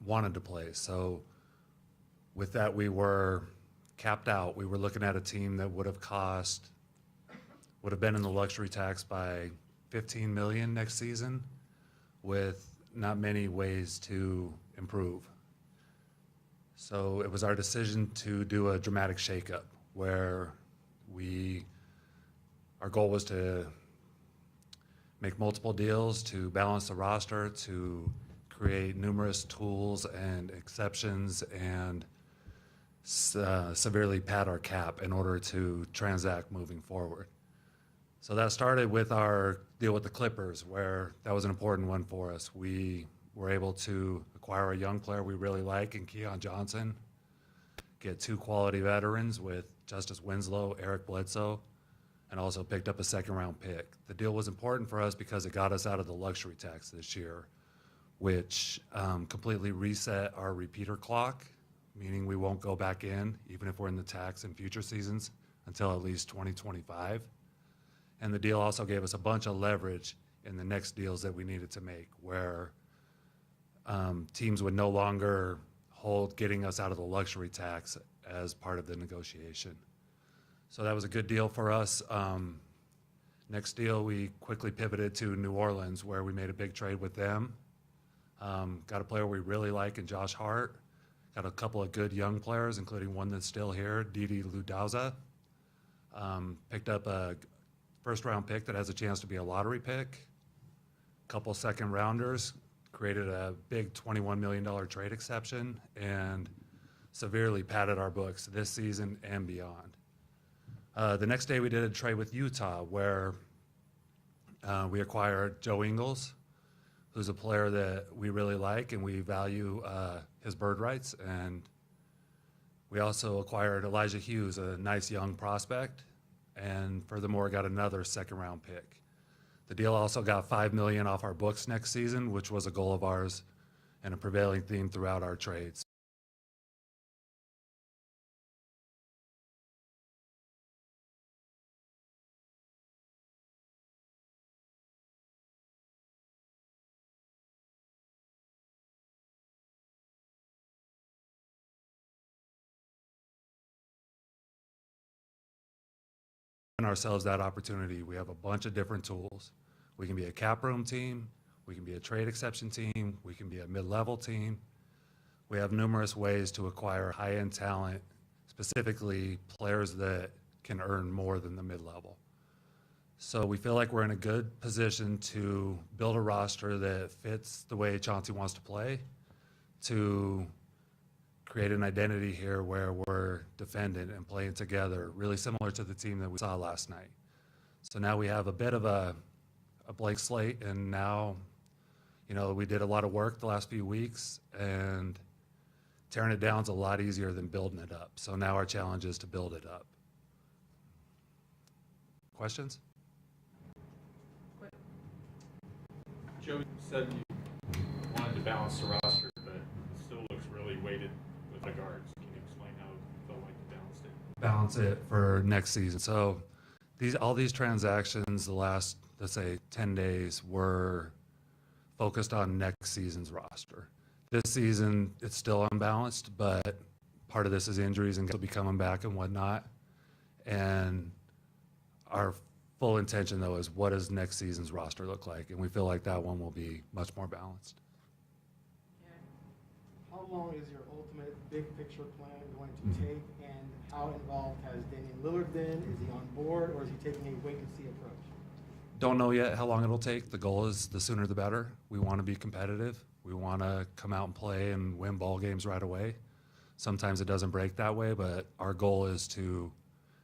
wanted to play. So with that, we were capped out. We were looking at a team that would have been in the luxury tax by 15 million next season, with not many ways to improve. So it was our decision to do a dramatic shakeup where our goal was to make multiple deals, to balance the roster, to create numerous tools and exceptions, and severely pad our cap in order to transact moving forward. So that started with our deal with the Clippers, where that was an important one for us. We were able to acquire a young player we really like in Keon Johnson, get 2 quality veterans with Justice Winslow, Eric Bledsoe, and also picked up a second-round pick. The deal was important for us because it got us out of the luxury tax this year, which completely reset our repeater clock, meaning we won't go back in, even if we're in the tax in future seasons, until at least 2025. And the deal also gave us a bunch of leverage in the next deals that we needed to make, where teams would no longer hold getting us out of the luxury tax as part of the negotiation. So that was a good deal for us. Next deal, we quickly pivoted to New Orleans, where we made a big trade with them. Got a player we really like in Josh Hart. Got a couple of good young players, including one that's still here, Didi Ludauza. Picked up a first-round pick that has a chance to be a lottery pick. Couple second-rounders, created a big $21 million trade exception, and severely padded our books this season and beyond. The next day we did a trade with Utah, where we acquired Joe Ingles, who's a player that we really like and we value his bird rights. And we also acquired Elijah Hughes, a nice young prospect, and furthermore got another second-round pick. The deal also got $5 million off our books next season, which was a goal of ours and a prevailing theme throughout our trades. Ourselves that opportunity. We have a bunch of different tools. We can be a cap room team, we can be a trade exception team, we can be a mid-level team. We have numerous ways to acquire high-end talent, specifically players that can earn more than the mid-level. So we feel like we're in a good position to build a roster that fits the way Chauncey wants to play, to create an identity here where we're defending and playing together, really similar to the team that we saw last night. So now we have a bit of a blank slate, and now, you know, we did a lot of work the last few weeks, and tearing it down is a lot easier than building it up. So now our challenge is to build it up. Questions? Joe said you wanted to balance the roster, but it still looks really weighted with the guards. Can you explain how it felt like you balanced it? Balance it for next season. So all these transactions the last, let's say, 10 days were focused on next season's roster. This season, it's still unbalanced, but part of this is injuries and guys will be coming back and whatnot. And our full intention, though, is what does next season's roster look like? And we feel like that one will be much more balanced. How long is your ultimate big picture plan going to take, and how involved has Damian Lillard been? Is he on board, or is he taking a wait-and-see approach? Don't know yet how long it'll take. The goal is the sooner the better. We want to be competitive. We want to come out and play and win ball games right away. Sometimes it doesn't break that way, but our goal is to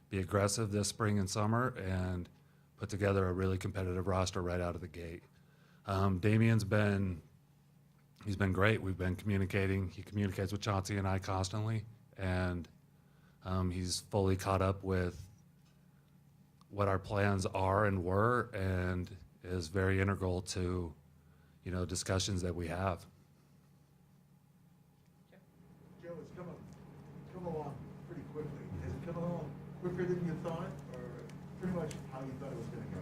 be aggressive this spring and summer and put together a really competitive roster right out of the gate. Damian's he's been great. We've been communicating. He communicates with Chauncey and I constantly, and he's fully caught up with what our plans are and were, and is very integral to, you know, discussions that we have. Joe, it's come along pretty quickly. Has it come along quicker than you thought, or pretty much how you thought it was going to go?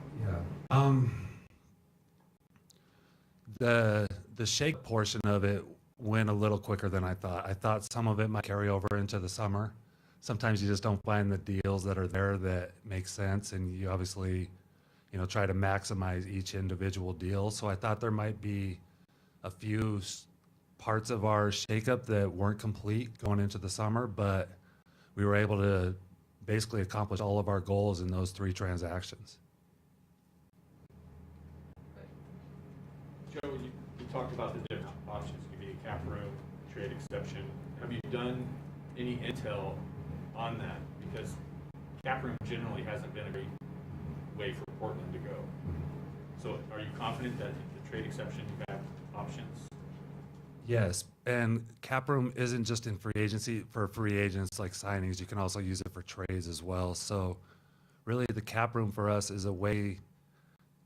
Yeah. The shake portion of it went a little quicker than I thought. I thought some of it might carry over into the summer. Sometimes you just don't find the deals that are there that make sense, and you obviously, try to maximize each individual deal. So I thought there might be a few parts of our shakeup that weren't complete going into the summer, but we were able to basically accomplish all of our goals in those 3 transactions. Joe, you talked about the different options. It could be a cap room, trade exception. Have you done any intel on that? Because cap room generally hasn't been a great way for Portland to go. So are you confident that the trade exception you have options? Yes, and cap room isn't just in free agency. For free agents like signings, you can also use it for trades as well. So really the cap room for us is a way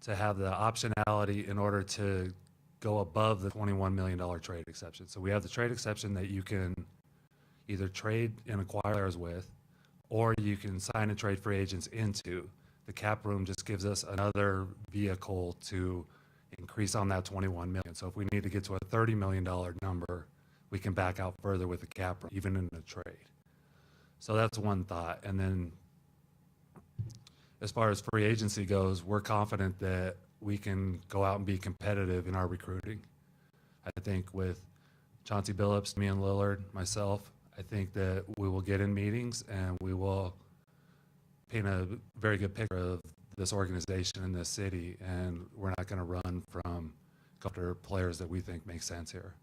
to have the optionality in order to go above the $21 million trade exception. So we have the trade exception that you can either trade and acquire players with, or you can sign and trade free agents into. The cap room just gives us another vehicle to increase on that 21 million. So if we need to get to a $30 million number, we can back out further with the cap room, even in a trade. So that's one thought. And then as far as free agency goes, we're confident that we can go out and be competitive in our recruiting. I think with Chauncey Billups, me and Lillard, myself, I think that we will get in meetings and we will paint a very good picture of this organization in this city, and we're not going to run from after players that we think make sense here.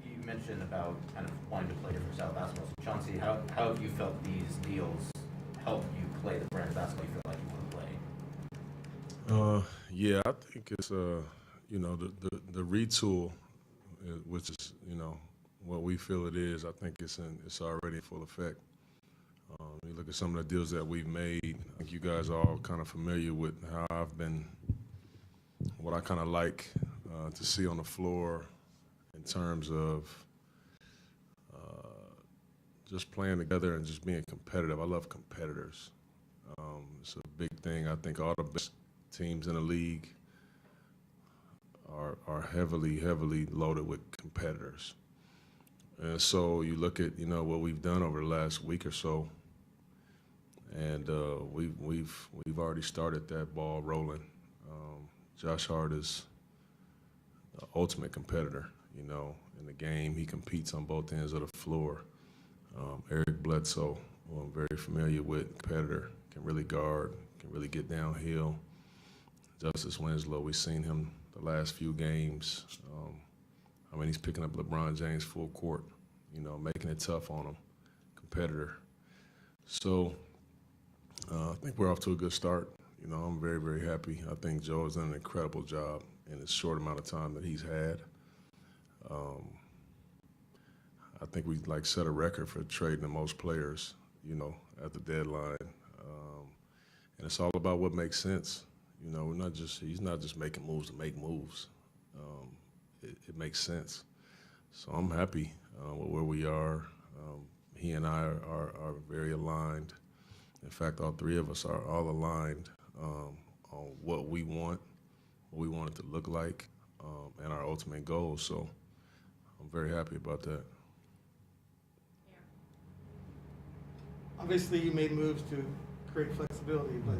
You mentioned about kind of wanting to play different style of basketball. So Chauncey, how have you felt these deals help you play the brand of basketball you feel like you want to play? Yeah, I think it's the retool, which is what we feel it is. I think it's already in full effect. You look at some of the deals that we've made. I think you guys are all kind of familiar with how I've been, what I kind of like to see on the floor in terms of just playing together and just being competitive. I love competitors. It's a big thing. I think all the best teams in the league are heavily loaded with competitors. And so you look at what we've done over the last week or so, and we've already started that ball rolling. Josh Hart is the ultimate competitor, in the game. He competes on both ends of the floor. Eric Bledsoe, who I'm very familiar with, competitor, can really guard, can really get downhill. Justice Winslow, we've seen him the last few games. He's picking up LeBron James full court, making it tough on him, competitor. So I think we're off to a good start. I'm very, very happy. I think Joe has done an incredible job in the short amount of time that he's had. I think we set a record for trading the most players, at the deadline. And it's all about what makes sense. He's not just making moves to make moves. It makes sense. So I'm happy with where we are. He and I are very aligned. In fact, all 3 of us are all aligned on what we want it to look like, and our ultimate goals. So I'm very happy about that. Obviously, you made moves to create flexibility, but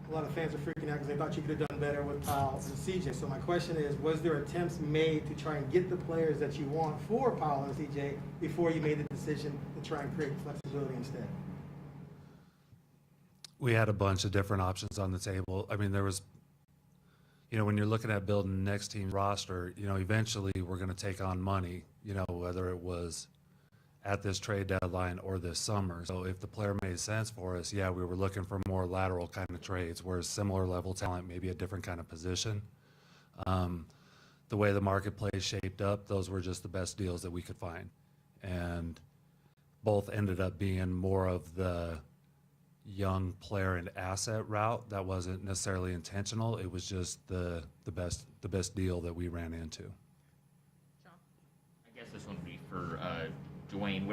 a lot of fans are freaking out because they thought you could have done better with Powell and CJ. So my question is, was there attempts made to try and get the players that you want for Powell and CJ before you made the decision to try and create flexibility instead? We had a bunch of different options on the table. There was, when you're looking at building the next team roster, eventually we're going to take on money, whether it was at this trade deadline or this summer. So if the player made sense for us, yeah, we were looking for more lateral kind of trades, whereas similar level talent, maybe a different kind of position. The way the marketplace shaped up, those were just the best deals that we could find. And both ended up being more of the young player and asset route. That wasn't necessarily intentional. It was just the best deal that we ran into. John? I guess this one would be for Dewayne.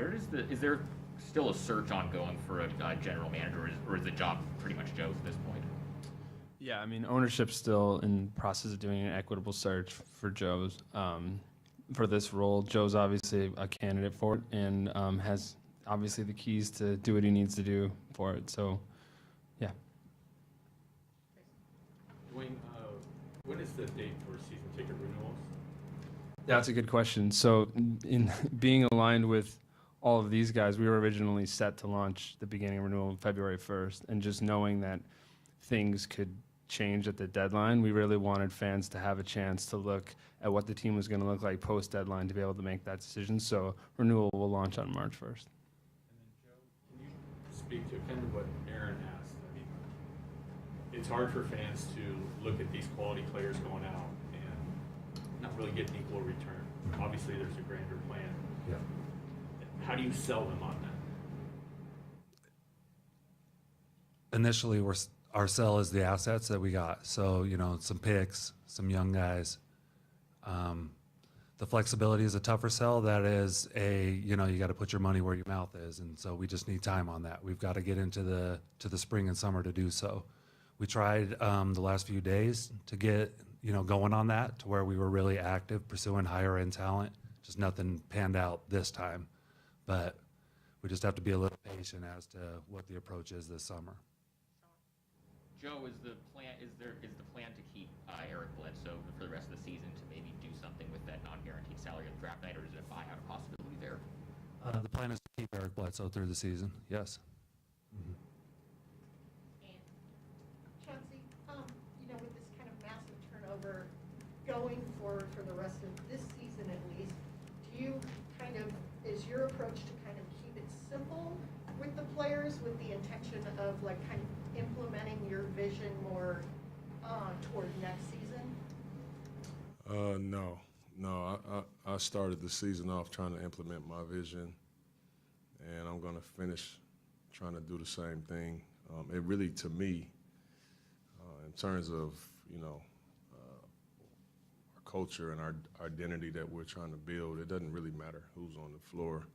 Is there still a search ongoing for a general manager, or is the job pretty much Joe's at this point? Yeah, I mean, ownership's still in process of doing an equitable search for Joe's for this role. Joe's obviously a candidate for it and has obviously the keys to do what he needs to do for it. So, yeah. Dwayne, when is the date for season ticket renewals? That's a good question. So, in being aligned with all of these guys, we were originally set to launch the beginning of renewal February 1st, and just knowing that things could change at the deadline, we really wanted fans to have a chance to look at what the team was going to look like post-deadline to be able to make that decision. So, renewal will launch on March 1st. And then Joe, can you speak to kind of what Aaron asked? I mean, it's hard for fans to look at these quality players going out and not really get an equal return. Obviously, there's a grander plan. Yeah. How do you sell them on that? Initially, our sell is the assets that we got. So, you know, some picks, some young guys. The flexibility is a tougher sell. That is you got to put your money where your mouth is. And so we just need time on that. We've got to get into the spring and summer to do so. We tried the last few days to get, going on that to where we were really active pursuing higher end talent. Just nothing panned out this time. But we just have to be a little patient as to what the approach is this summer. Joe, is the plan to keep Eric Bledsoe for the rest of the season to maybe do something with that non-guaranteed salary of draft night, or is it a buyout a possibility there? The plan is to keep Eric Bledsoe through the season. Yes. And Chauncey, with this kind of massive turnover going forward for the rest of this season at least, is your approach to kind of keep it simple with the players with the intention of like kind of implementing your vision more toward next season? No. I started the season off trying to implement my vision, and I'm going to finish trying to do the same thing. It really, to me, in terms of, our culture and our identity that we're trying to build, it doesn't really matter who's on the floor.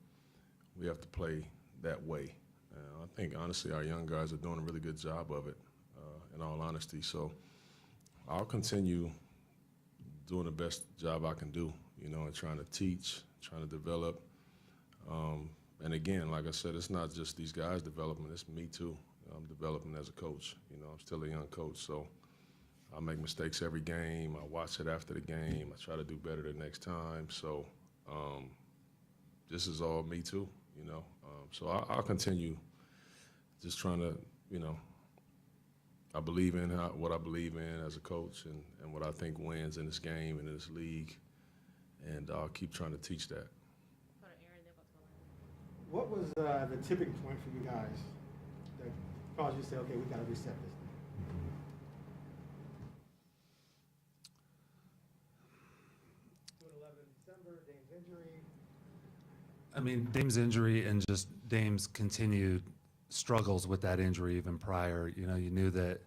We have to play that way. I think, honestly, our young guys are doing a really good job of it, in all honesty. So I'll continue doing the best job I can do, and trying to teach, trying to develop. And again, like I said, it's not just these guys' development, it's me too. I'm developing as a coach. I'm still a young coach, so I make mistakes every game. I watch it after the game. I try to do better the next time. So this is all me too, So I'll continue just trying to, I believe in what I believe in as a coach and what I think wins in this game and in this league, and I'll keep trying to teach that. What was the tipping point for you guys that caused you to say, okay, we got to reset this thing? December, Dame's injury. I mean, Dame's injury and just Dame's continued struggles with that injury even prior. You knew that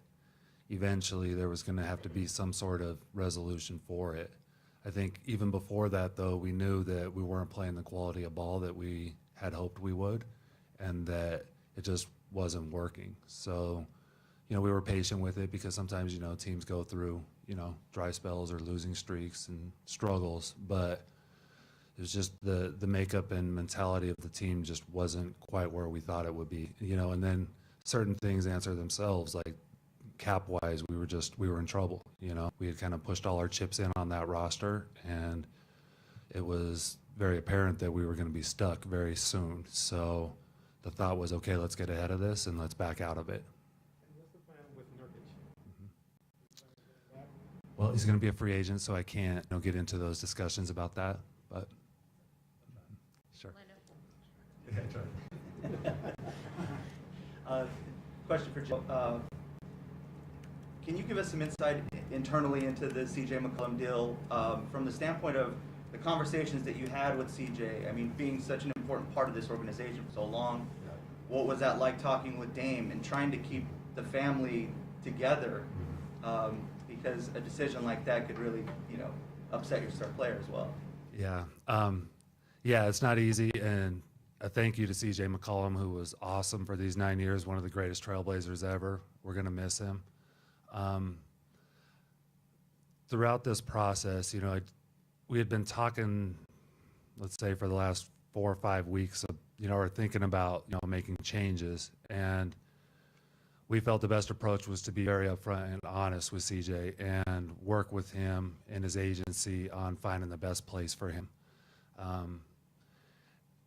eventually there was going to have to be some sort of resolution for it. I think even before that, though, we knew that we weren't playing the quality of ball that we had hoped we would, and that it just wasn't working. So, we were patient with it because sometimes, teams go through, dry spells or losing streaks and struggles, but it was just the makeup and mentality of the team just wasn't quite where we thought it would be, and then certain things answer themselves, like cap-wise, we were in trouble, We had kind of pushed all our chips in on that roster, and it was very apparent that we were going to be stuck very soon. So the thought was, okay, let's get ahead of this and let's back out of it. And what's the plan with Nurkic? Well, he's going to be a free agent, so I can't get into those discussions about that, but sure. Question for Joe. Can you give us some insight internally into the CJ McCollum deal from the standpoint of the conversations that you had with CJ? I mean, being such an important part of this organization for so long, what was that like talking with Dame and trying to keep the family together? Because a decision like that could really, upset your star player as well. Yeah. It's not easy, and a thank you to CJ McCollum, who was awesome for these 9 years, one of the greatest trailblazers ever. We're going to miss him. Throughout this process, we had been talking, let's say, for the last 4 or 5 weeks, or thinking about, making changes. And we felt the best approach was to be very upfront and honest with CJ and work with him and his agency on finding the best place for him.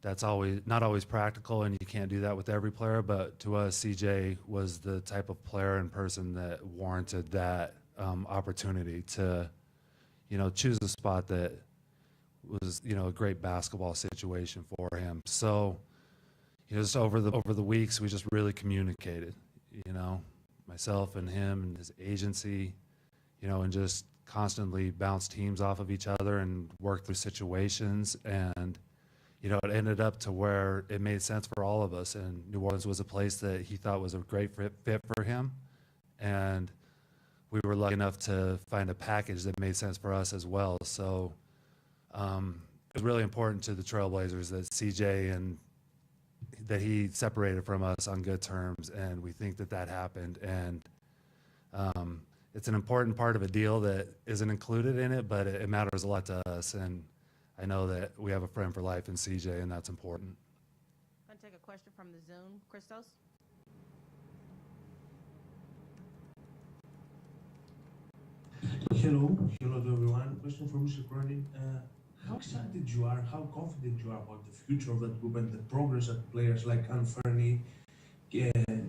That's not always practical, and you can't do that with every player, but to us, CJ was the type of player and person that warranted that opportunity to, choose a spot that was, a great basketball situation for him. So, just over the weeks, we just really communicated, myself and him and his agency, and just constantly bounced teams off of each other and worked through situations. And, it ended up to where it made sense for all of us. And New Orleans was a place that he thought was a great fit for him. And we were lucky enough to find a package that made sense for us as well. So it was really important to the Trailblazers that CJ and that he separated from us on good terms, and we think that happened. And it's an important part of a deal that isn't included in it, but it matters a lot to us. And I know that we have a friend for life in CJ, and that's important. I'm going to take a question from the Zoom. Christos? Hello to everyone. Question for Mr. Cronin. How excited you are, how confident you are about the future of that group and the progress that players like Anferny,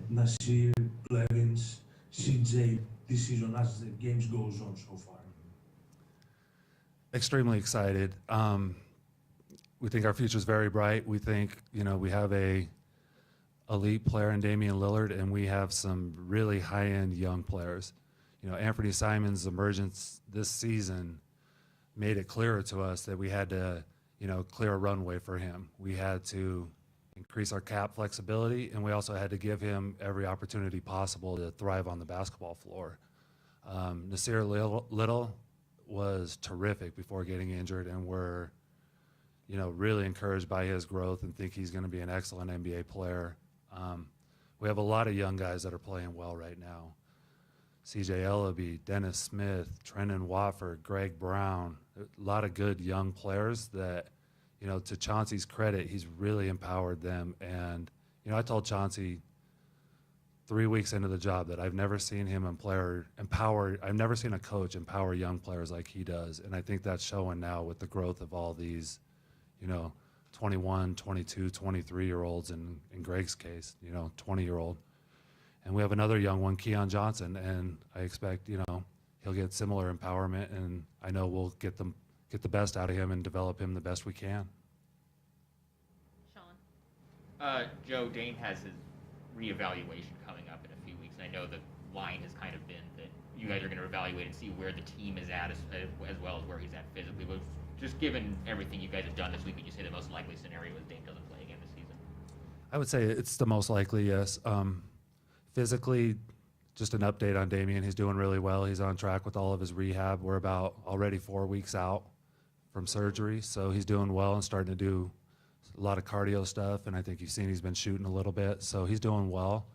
Nasir, Blevins, CJ this season as the games goes on so far? Extremely excited. We think our future is very bright. We think, we have a elite player in Damian Lillard, and we have some really high-end young players. Anthony Simon's emergence this season made it clearer to us that we had to, clear a runway for him. We had to increase our cap flexibility, and we also had to give him every opportunity possible to thrive on the basketball floor. Nasir Little was terrific before getting injured, and we're, really encouraged by his growth and think he's going to be an excellent NBA player. We have a lot of young guys that are playing well right now. CJ Ellaby, Dennis Smith, Trenton Watford, Greg Brown, a lot of good young players that, to Chauncey's credit, he's really empowered them. And, I told Chauncey 3 weeks into the job that I've never seen him I've never seen a coach empower young players like he does. And I think that's showing now with the growth of all these, 21, 22, 23-year-olds, and in Greg's case, 20-year-old. And we have another young one, Keon Johnson, and I expect, he'll get similar empowerment, and I know we'll get the best out of him and develop him the best we can. Sean? Joe, Dane has his reevaluation coming up in a few weeks, and I know the line has kind of been that you guys are going to evaluate and see where the team is at as well as where he's at physically. But just given everything you guys have done this week, would you say the most likely scenario is Dane doesn't play again this season? I would say it's the most likely, yes. Physically, just an update on Damian. He's doing really well. He's on track with all of his rehab. We're about already 4 weeks out from surgery, so he's doing well and starting to do a lot of cardio stuff, and I think you've seen he's been shooting a little bit, so he's doing well.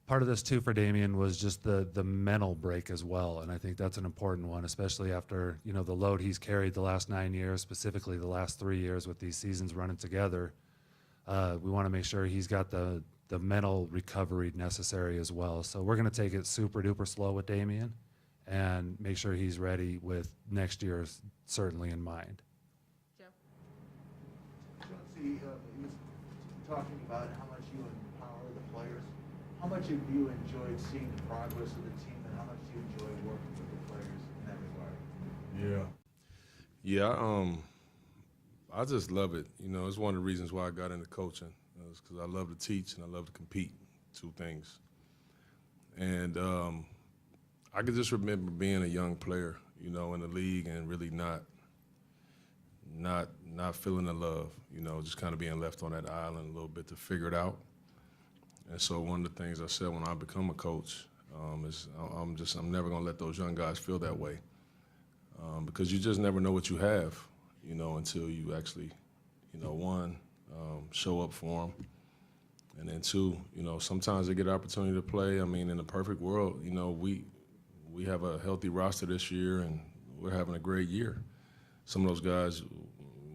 Part of this, too, for Damian was just the mental break as well, and I think that's an important one, especially after, the load he's carried the last 9 years, specifically the last 3 years with these seasons running together. We want to make sure he's got the mental recovery necessary as well. So we're going to take it super duper slow with Damian and make sure he's ready with next year certainly in mind. Joe? Chauncey, you was talking about how much you empower the players. How much have you enjoyed seeing the progress of the team, and how much do you enjoy working with the players in that regard? Yeah, I just love it. It's one of the reasons why I got into coaching. It's because I love to teach and I love to compete, 2 things. And I could just remember being a young player, in the league and really not feeling the love, just kind of being left on that island a little bit to figure it out. And so one of the things I said when I become a coach is I'm never going to let those young guys feel that way because you just never know what you have, until you actually, show up for them And then two, you know, sometimes they get an opportunity to play. I mean, in the perfect world, you know, we have a healthy roster this year, and we're having a great year. Some of those guys,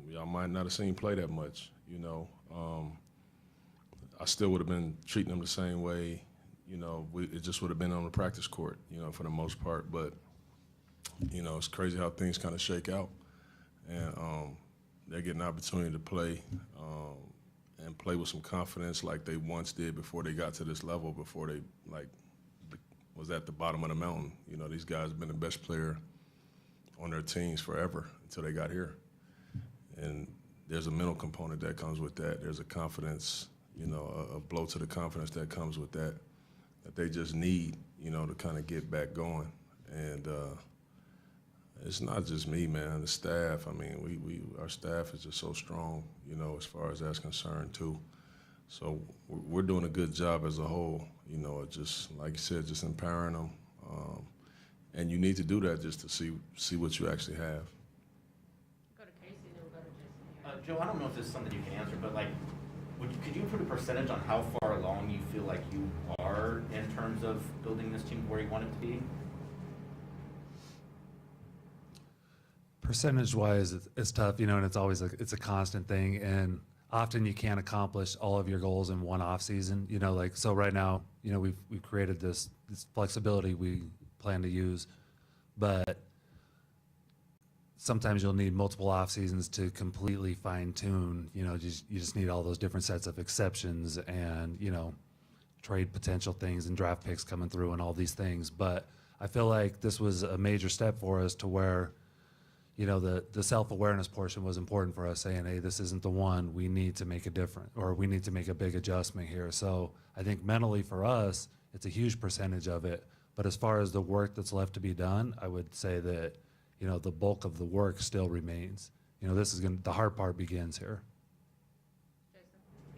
y'all might not have seen play that much, you know. I still would have been treating them the same way, you know. It just would have been on the practice court, you know, for the most part. But, you know, it's crazy how things kind of shake out. And they get an opportunity to play and play with some confidence like they once did before they got to this level, before they, like, was at the bottom of the mountain. You know, these guys have been the best player on their teams forever until they got here. And there's a mental component that comes with that. There's a confidence, you know, a blow to the confidence that comes with that they just need, you know, to kind of get back going. And it's not just me, man, the staff. I mean, our staff is just so strong, you know, as far as that's concerned too. So we're doing a good job as a whole, you know, just, like you said, just empowering them. And you need to do that just to see what you actually have. Go to Casey, then we'll go to Jason. Joe, I don't know if this is something you can answer, but like, could you put a percentage on how far along you feel like you are in terms of building this team where you want it to be? Percentage-wise, it's tough, you know, and it's always it's a constant thing, and often you can't accomplish all of your goals in one off season. You know, like, so right now, you know, we've created this flexibility we plan to use, but sometimes you'll need multiple off seasons to completely fine tune. You know, you just need all those different sets of exceptions and, you know, trade potential things and draft picks coming through and all these things. But I feel like this was a major step for us to where, you know, the self-awareness portion was important for us, saying, hey, this isn't the one, we need to make a difference, or we need to make a big adjustment here. So I think mentally for us, it's a huge percentage of it. But as far as the work that's left to be done, I would say that, you know, the bulk of the work still remains. You know, the hard part begins here.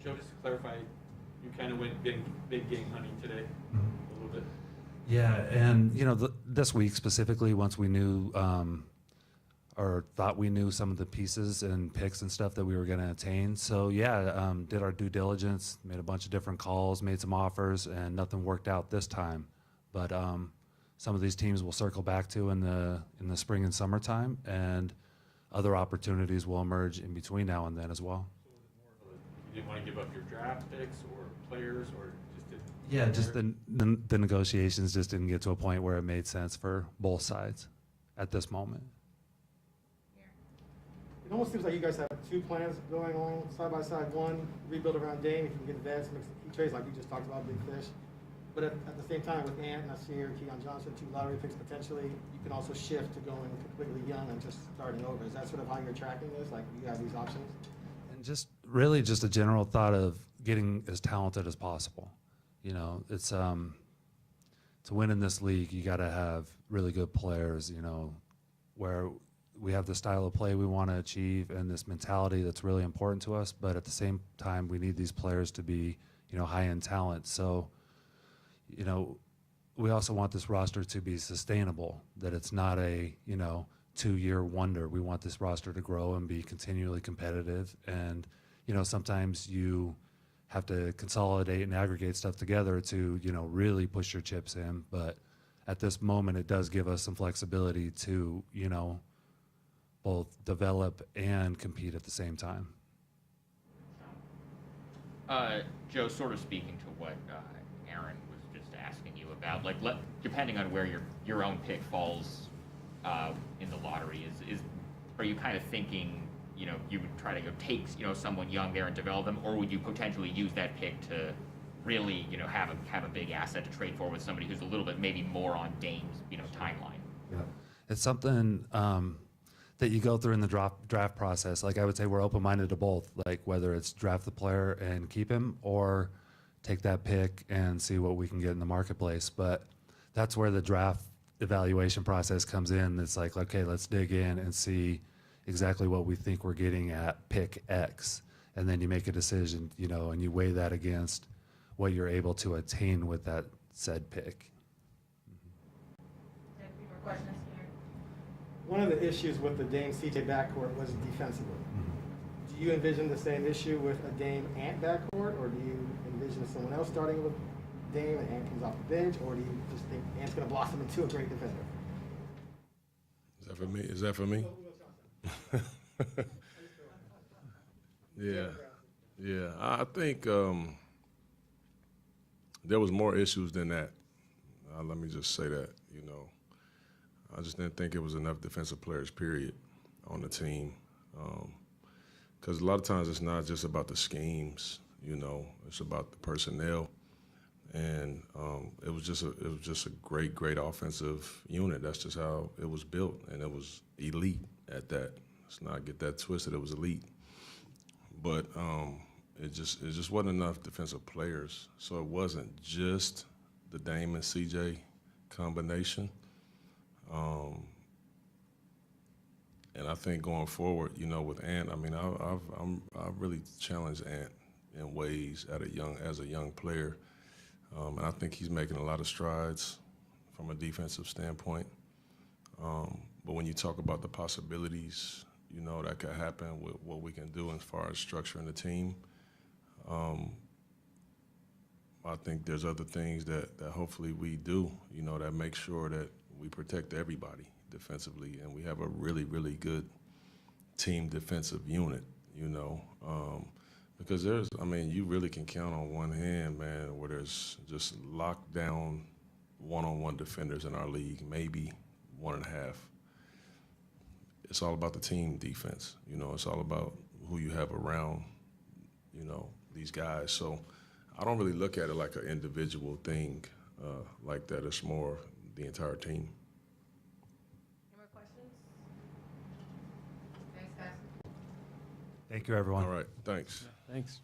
Joe, just to clarify, you kind of went big game hunting today, a little bit. Yeah, and, you know, this week specifically, once we knew, or thought we knew some of the pieces and picks and stuff that we were going to attain. So yeah, did our due diligence, made a bunch of different calls, made some offers, and nothing worked out this time. But some of these teams we'll circle back to in the spring and summertime, and other opportunities will emerge in between now and then as well. So was it more of you didn't want to give up your draft picks or players, or just didn't? Yeah, just the negotiations just didn't get to a point where it made sense for both sides at this moment. It almost seems like you guys have two plans going on side by side. One, rebuild around Dame, if you can get vets, make some key trades like you just talked about, big fish. But at the same time, with Ant, Nasir, Keon Johnson, 2 lottery picks potentially, you can also shift to going completely young and just starting over. Is that sort of how you're tracking this? Like, you have these options? And just really just a general thought of getting as talented as possible. You know, it's to win in this league, you got to have really good players, you know, where we have the style of play we want to achieve and this mentality that's really important to us. But at the same time, we need these players to be, you know, high-end talent. So, you know, we also want this roster to be sustainable, that it's not a, you know, 2-year wonder. We want this roster to grow and be continually competitive. And, you know, sometimes you have to consolidate and aggregate stuff together to, you know, really push your chips in. But at this moment, it does give us some flexibility to, you know, both develop and compete at the same time. Joe, sort of speaking to what Aaron was just asking you about, like, depending on where your own pick falls in the lottery, are you kind of thinking, you know, you would try to go take, you know, someone young there and develop them, or would you potentially use that pick to really, you know, have a big asset to trade for with somebody who's a little bit maybe more on Dame's, you know, timeline? Yeah, it's something that you go through in the draft process. Like, I would say we're open-minded to both, like whether it's draft the player and keep him, or take that pick and see what we can get in the marketplace. But that's where the draft evaluation process comes in. It's like, okay, let's dig in and see exactly what we think we're getting at pick X. And then you make a decision, you know, and you weigh that against what you're able to attain with that said pick. Any more questions here? One of the issues with the Dame-CJ backcourt was defensively. Do you envision the same issue with a Dame-Ant backcourt, or do you envision vision of someone else starting with Dame and Ant comes off the bench, or do you just think Ant's going to blossom into a great defender? Is that for me? Is that for me? Yeah. I think there was more issues than that. Let me just say that, you know. I just didn't think it was enough defensive players, period, on the team. Because a lot of times it's not just about the schemes, you know. It's about the personnel. And it was just a great offensive unit. That's just how it was built, and it was elite at that. Let's not get that twisted. It was elite, but it just wasn't enough defensive players. So it wasn't just the Dame and CJ combination. And I think going forward, you know, with Ant, I mean, I've really challenged Ant in ways as a young player. And I think he's making a lot of strides from a defensive standpoint. But when you talk about the possibilities, you know, that could happen with what we can do as far as structuring the team, I think there's other things that hopefully we do, you know, that make sure that we protect everybody defensively, and we have a really good team defensive unit, you know. Because you really can count on one hand, man, where there's just lockdown one-on-one defenders in our league, maybe 1.5. It's all about the team defense, you know. It's all about who you have around, you know, these guys. So I don't really look at it like an individual thing like that. It's more the entire team. Any more questions? Thanks, guys. Thank you, everyone. All right, thanks. Thanks.